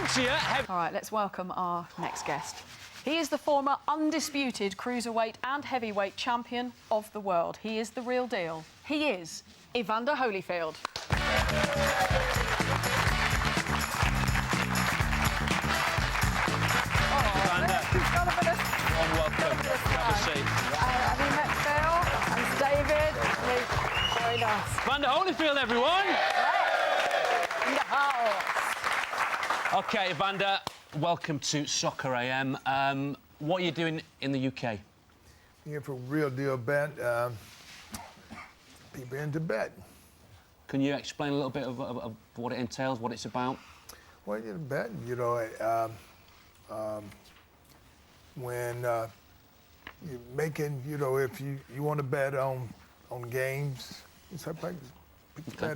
fancier. All right, let's welcome our next guest. He is the former undisputed cruiserweight and heavyweight champion of the world. He is the real deal. He is Evander Holyfield. Evander, warm welcome. Have a seat. Have you met Phil? It's David. Very nice. Evander Holyfield, everyone. In the house. OK, Evander, welcome to Soccer AM. What are you doing in the UK? Here for real deal bet. People into bet. Can you explain a little bit of what it entails, what it's about? Well, you're betting, when you're making, if you want to bet on games, it's a bet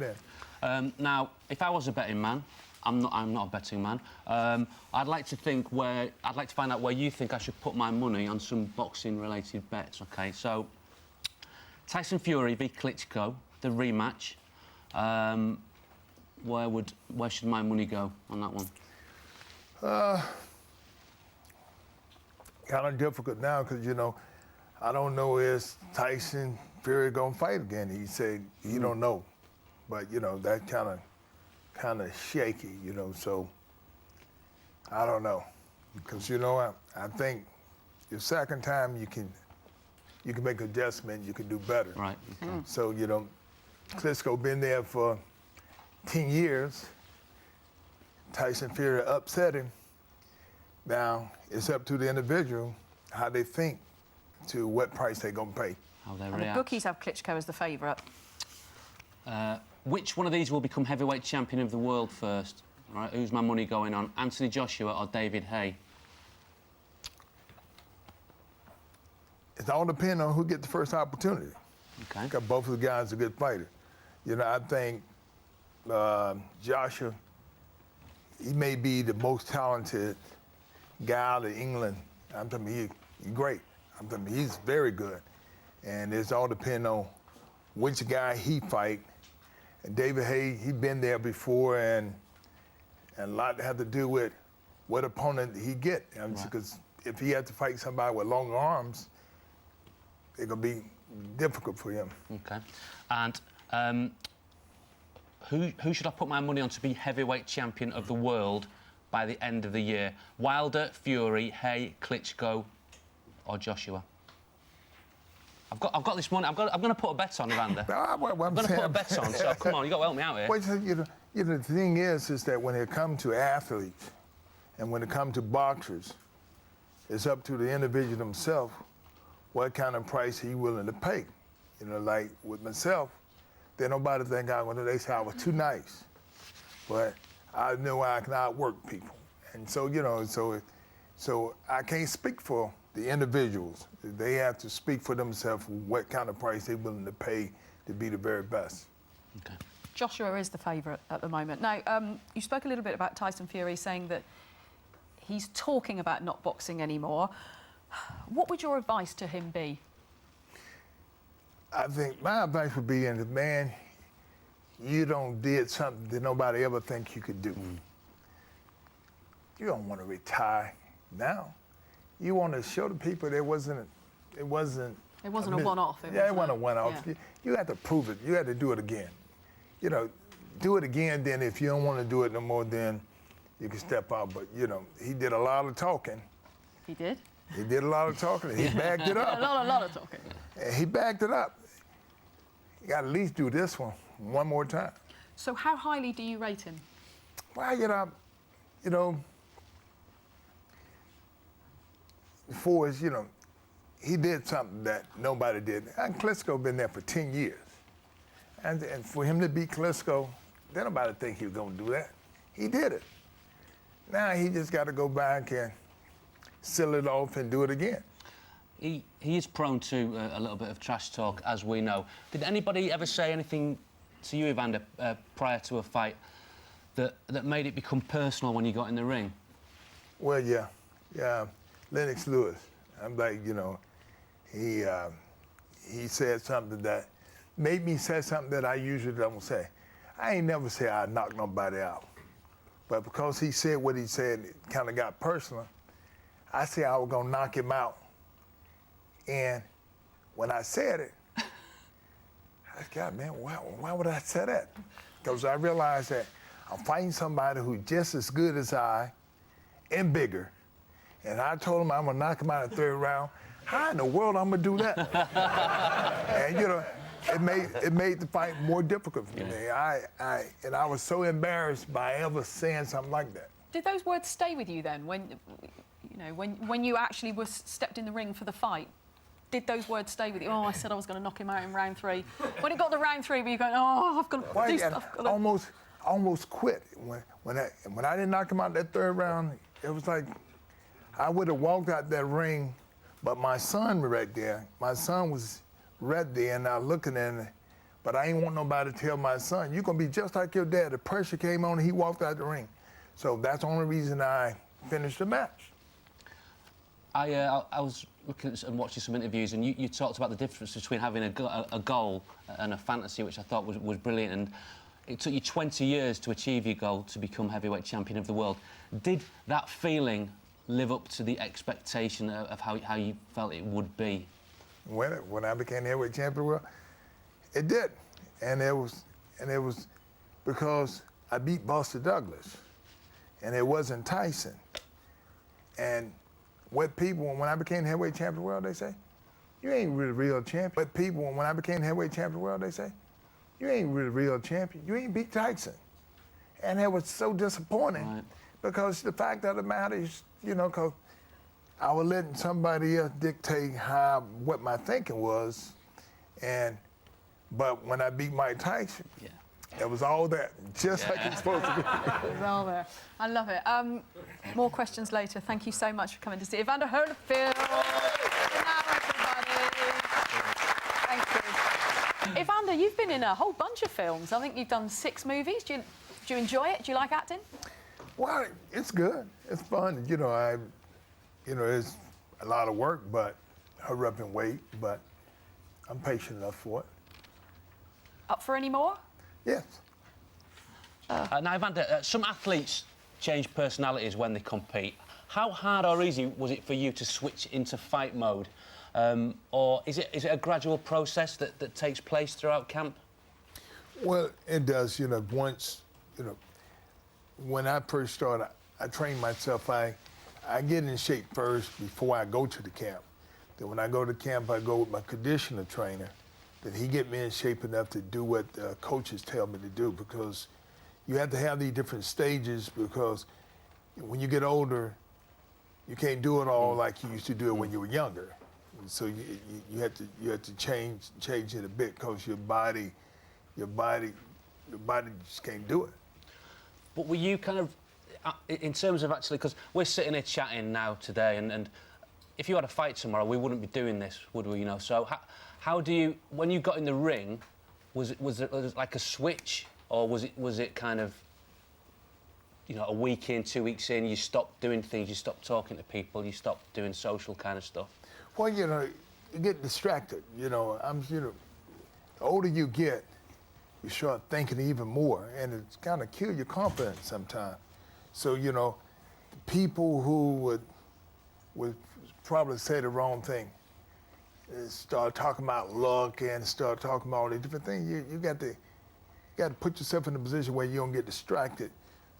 in. Now, if I was a betting man, I'm not a betting man. I'd like to find out where you think I should put my money on some boxing-related bets. OK, so Tyson Fury v Klitschko, the rematch. Where should my money go on that one? Kind of difficult now because I don't know is Tyson Fury gonna fight again. He said he don't know, but that kind of shaky, so I don't know. Because, I think the second time you can make an adjustment, you can do better. Right. Okay. So, Klitschko been there for 10 years. Tyson Fury upset him. Now, it's up to the individual how they think to what price they're going to pay. How they And react. the bookies have Klitschko as the favourite. Which one of these will become heavyweight champion of the world first? Right, who's my money going on? Anthony Joshua or David Haye? It all depends on who gets the first opportunity. Okay. Because both of the guys are good fighters. I think Joshua, he may be the most talented guy out of England. I'm telling you, he's great. I'm telling you, he's very good. And it's all depending on which guy he fight. And David Haye, he's been there before, and a lot have to do with what opponent he get. Because if he had to fight somebody with long arms, it's going to be difficult for him. OK. And who should I put my money on to be heavyweight champion of the world by the end of the year? Wilder, Fury, Haye, Klitschko or Joshua? I've got this money. I'm going to put a bet on, Evander. I'm going to put a bet on, so come on, you've got to help me out here. Well, the thing is that when it comes to athletes and when it comes to boxers, it's up to the individual himself what kind of price he willing to pay. Like with myself, then nobody think they say I was too nice. But I know I can outwork people. And so, so I can't speak for the individuals. They have to speak for themselves what kind of price they're willing to pay to be the very best. Okay. Joshua is the favourite at the moment. Now, you spoke a little bit about Tyson Fury, saying that he's talking about not boxing anymore. What would your advice to him be? I think my advice would be, man, you don't did something that nobody ever think you could do. You don't want to retire now. You want to show the people it wasn't a one-off. It wasn't a one-off. Yeah. You have to prove it. You have to do it again. Do it again. Then if you don't want to do it no more, then you can step out. But he did a lot of talking. He did? He did a lot of talking. He backed it up. a lot of talking. He backed it up. You got to at least do this one more time. So how highly do you rate him? Well, before is, he did something that nobody did. And Klitschko been there for 10 years. And for him to beat Klitschko, then nobody think he was going to do that. He did it. Now he just got to go back and seal it off and do it again. He is prone to a little bit of trash talk, as we know. Did anybody ever say anything to you, Evander, prior to a fight that made it become personal when you got in the ring? Well, yeah. Lennox Lewis. I'm like, he said something that made me say something that I usually don't say. I ain't never say I knock nobody out. But because he said what he said, it kind of got personal. I said I was going to knock him out. And when I said it, I said, God, man, why would I say that? Because I realized that I'm fighting somebody who's just as good as I and bigger. And I told him I'm going to knock him out in the third round. How in the world I'm going to do that? And, you know, it made the fight more difficult for me. And I was so embarrassed by ever saying something like that. Did those words stay with you then, when you actually stepped in the ring for the fight? Did those words stay with you? Oh, I said I was going to knock him out in round 3. When it got to round 3, were you going, oh, I've got to do stuff? Almost quit. When I didn't knock him out that third round, it was like I would have walked out that ring, but my son was right there. My son was right there, and I looking at him, but I ain't want nobody to tell my son, you're going to be just like your dad. The pressure came on, and he walked out the ring. So that's the only reason I finished the match. I was looking at and watching some interviews, and you talked about the difference between having a goal and a fantasy, which I thought was brilliant. And it took you 20 years to achieve your goal to become heavyweight champion of the world. Did that feeling live up to the expectation of how you felt it would be? When I became heavyweight champion of the world, it did, and it was because I beat Buster Douglas, and it wasn't Tyson. And what people, when I became heavyweight champion of the world, they say, you ain't really real champion. But people, when I became heavyweight champion of the world, they say, you ain't really real champion. You ain't beat Tyson. And it was so disappointing, right? Because the fact of the matter is, you know, because I was letting somebody else dictate what my thinking was. But when I beat Mike Tyson, it was all that, just like it's supposed to be. It was all there. I love it. More questions later. Thank you so much for coming to see Evander Holyfield. Thank you. Evander, you've been in a whole bunch of films. I think you've done 6 movies. Do you enjoy it? Do you like acting? Well, it's good. It's fun. You know, it's a lot of work, but hurry up and wait. But I'm patient enough for it. Up for any more? Yes. Now, Evander, some athletes change personalities when they compete. How hard or easy was it for you to switch into fight mode? Or is it a gradual process that takes place throughout camp? Well, it does. You know, when I first started, I trained myself. I get in shape first before I go to the camp. Then when I go to camp, I go with my conditioner trainer. Then he get me in shape enough to do what coaches tell me to do, because you have to have these different stages, because when you get older, you can't do it all like you used to do it when you were younger. And so you have to change it a bit, because your body just can't do it. But were you kind of, in terms of actually, because we're sitting here chatting now today, and if you had a fight tomorrow, we wouldn't be doing this, would we? You know, so how do you, when you got in the ring, was it like a switch, or was it kind of, you know, a week in, 2 weeks in, you stopped doing things, you stopped talking to people, you stopped doing social kind of stuff? Well, you know, you get distracted. You know, the older you get, you start thinking even more, and it's kind of kill your confidence sometimes. So, you know, people who would probably say the wrong thing, start talking about luck and start talking about all these different things. You got to put yourself in a position where you don't get distracted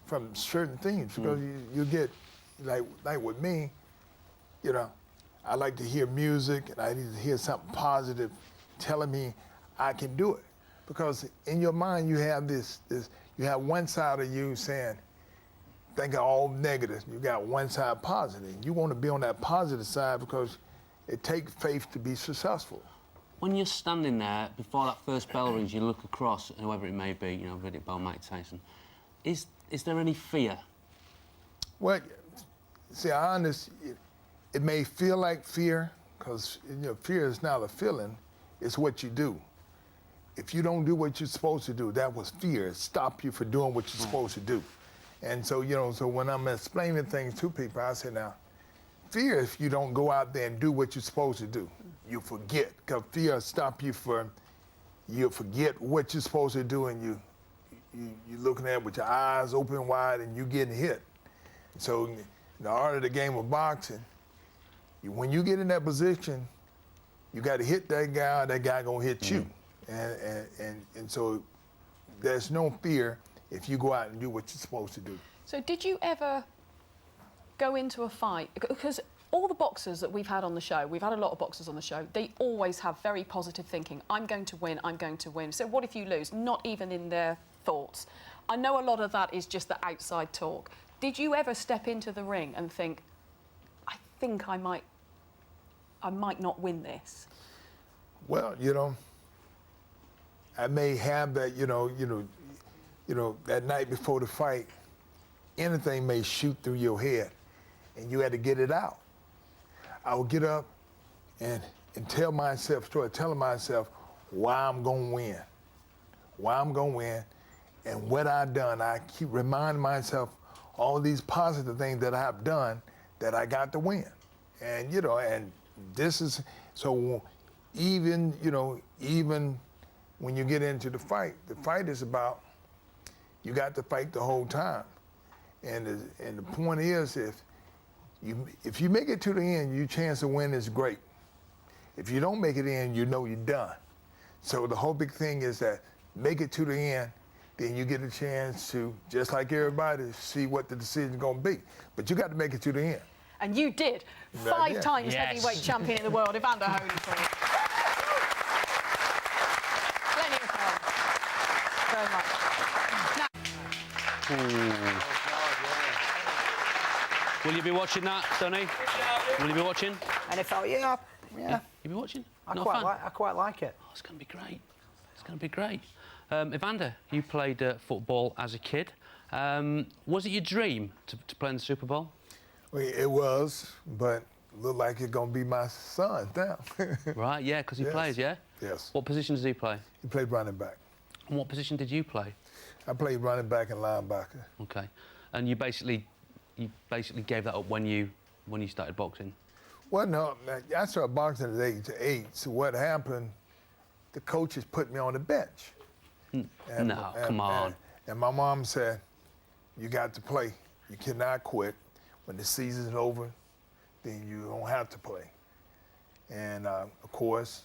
from certain things, because you get, like with me, you know, I like to hear music, and I need to hear something positive telling me I can do it. Because in your mind, you have you have one side of you saying, think of all negative. You got one side positive. You want to be on that positive side, because it takes faith to be successful. When you're standing there, before that first bell rings, you look across, whoever it may be, you know, Riddick Bowe, Mike Tyson, is there any fear? Well, see, it may feel like fear, because, you know, fear is not a feeling, it's what you do. If you don't do what you're supposed to do, that was fear. It stopped you from doing what you're supposed to do. And so, you know, so when I'm explaining things to people, I say, now, fear, if you don't go out there and do what you're supposed to do, you forget, because fear will stop you from, you forget what you're supposed to do, and you're looking at it with your eyes open wide and you getting hit. So in the art of the game of boxing, when you get in that position, you got to hit that guy gonna hit you. And so there's no fear if you go out and do what you're supposed to do. So did you ever go into a fight? Because all the boxers that we've had on the show, we've had a lot of boxers on the show, they always have very positive thinking. I'm going to win, I'm going to win. So what if you lose? Not even in their thoughts. I know a lot of that is just the outside talk. Did you ever step into the ring and think, I think I might not win this? Well, I may have that, that night before the fight, anything may shoot through your head, and you had to get it out. I would get up and start telling myself why I'm going to win, and what I've done. I keep reminding myself all these positive things that I've done that I got to win. And, and this is, so even when you get into the fight is about, you got to fight the whole time. And the point is, if you make it to the end, your chance of winning is great. If you don't make it in, you're done. So the whole big thing is that make it to the end, then you get a chance to, just like everybody, see what the decision's gonna be. But you got to make it to the end. And you did. 5 times heavyweight champion in the world, Evander Holyfield. Plenty of fun. Very much. Now, Will you be watching that, Sonny? Will you be watching? NFL, yeah. You be watching? I quite like it. Oh, it's going to be great. It's going to be great. Evander, you played football as a kid. Was it your dream to play in the Super Bowl? Well, it was, but looked like it's going to be my son now. Right, yeah, because he plays, yeah? Yes. What position does he play? He played running back. And what position did you play? I played running back and linebacker. Okay. And you basically gave that up when you started boxing? Well, no, I started boxing at the age of 8. So what happened, the coaches put me on the bench. Come on. And my mom said, you got to play. You cannot quit. When the season's over, then you don't have to play. And, of course,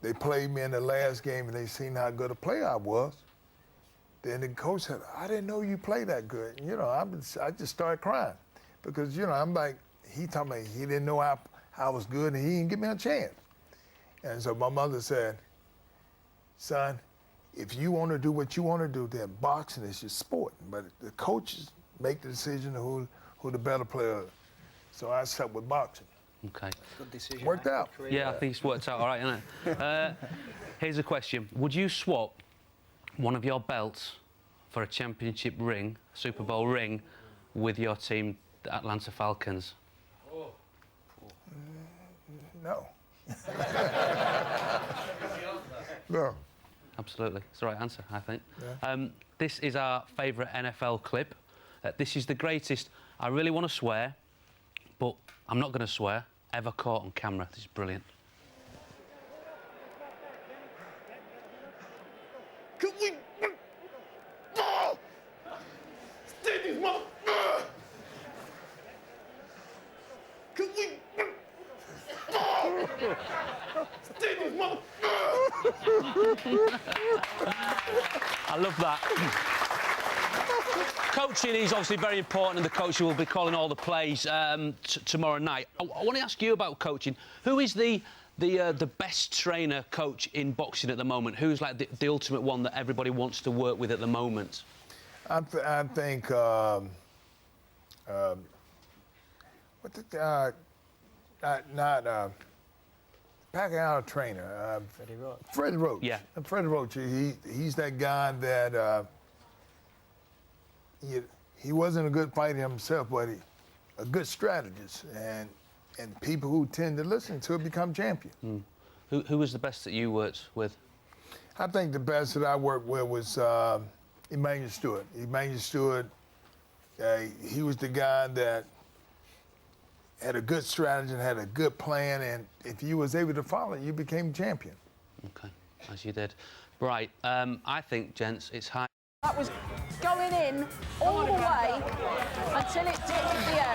they played me in the last game, and they seen how good a player I was. Then the coach said, I didn't know you played that good. And, I just started crying because, I'm like, he told me he didn't know I was good, and he didn't give me a chance. And so my mother said, son, if you want to do what you want to do, then boxing is your sport. But the coaches make the decision of who the better player is. So I stuck with boxing. Okay. Good decision. Worked out. Yeah, I think it's worked out all right, isn't it? Here's a question. Would you swap one of your belts for a championship ring, Super Bowl ring, with your team, the Atlanta Falcons? No. No. Absolutely. It's the right answer, I think. Yeah. This is our favourite NFL clip. This is the greatest, I really want to swear, but I'm not going to swear, ever caught on camera. This is brilliant. Could we... Stay these mother... Could we... Stay these mother... I love that. Coaching is obviously very important, and the coach will be calling all the plays tomorrow night. I want to ask you about coaching. Who is the best trainer coach in boxing at the moment? Who's like the ultimate one that everybody wants to work with at the moment? I think Pacquiao trainer. Freddie Roach. Freddie Roach. Yeah. Freddie Roach. He's that guy that he wasn't a good fighter himself, but a good strategist, and people who tend to listen to it become champions. Who was the best that you worked with? I think the best that I worked with was Emmanuel Stewart. Emmanuel Stewart, he was the guy that had a good strategy and had a good plan, and if you was able to follow it, you became champion. Okay, as you did. Right, I think, gents, it's high That was going in all the way until it dipped the air.